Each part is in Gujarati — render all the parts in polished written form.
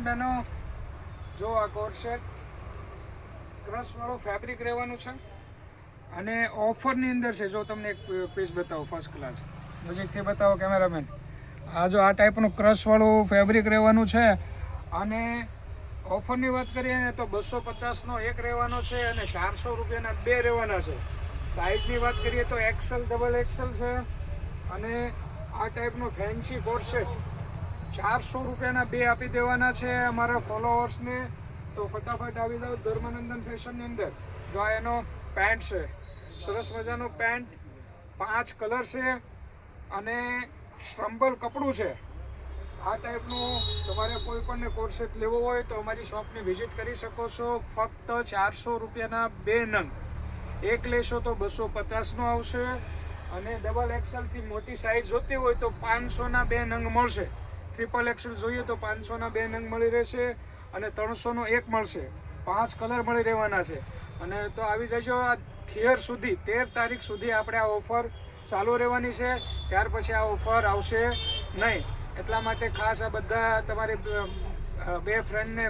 બહેનો જો આ કોર્સેટ ક્રશવાળું ફેબ્રિક રહેવાનું છે અને ઓફરની અંદર છે. જો તમને એક પીસ બતાવો ફર્સ્ટ ક્લાસ, નજીકથી બતાવો કેમેરામેન. આ જો આ ટાઈપનું ક્રશવાળું ફેબ્રિક રહેવાનું છે અને ઓફરની વાત કરીએ ને તો 250નો એક રહેવાનો છે અને 400 રૂપિયાના બે રહેવાના છે. સાઇઝની વાત કરીએ તો એક્સેલ ડબલ એક્સેલ છે અને આ ટાઈપનો ફેન્સી કોર્સેટ 400 રૂપિયાના બે આપી દેવાના છે અમારા ફોલોઅર્સને. તો ફટાફટ આવી જાઓ ધર્મનંદન ફેશનની અંદર. જો આ એનો પેન્ટ છે, સરસ મજાનું પેન્ટ, 5 કલર છે અને સ્ટ્રમ્બલ કપડું છે. આ ટાઈપનું તમારે કોઈ પણને કોર્સેટ લેવો હોય તો અમારી શોપની વિઝિટ કરી શકો છો. ફક્ત 400 રૂપિયાના બે નંગ. એક લેશો તો 250નો આવશે અને ડબલ એક્સેલથી મોટી સાઇઝ જોતી હોય તો 500ના બે નંગ મળશે. ટ્રિપલ એક્સેલ જોઈએ તો 500ના બે નંગ મળી રહેશે અને 300નો એક મળશે. 5 કલર મળી રહેવાના છે. અને તો આવી જજો આ થિયર સુધી, 13 તારીખ સુધી આપણે આ ઓફર ચાલુ રહેવાની છે. ત્યાર પછી આ ઓફર આવશે નહીં. એટલા માટે ખાસ આ બધા તમારી બે ફ્રેન્ડને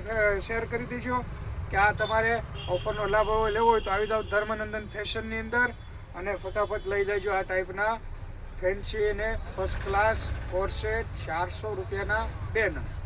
શેર કરી દેજો કે આ તમારે ઓફરનો લાભ લેવો હોય તો આવી જાઓ ધર્મનંદન ફેશનની અંદર અને ફટાફટ લઈ જજો આ ટાઈપના ફેન્સી અને ફર્સ્ટ ક્લાસ કોર્સેટ 400 રૂપિયાના બે નંગ.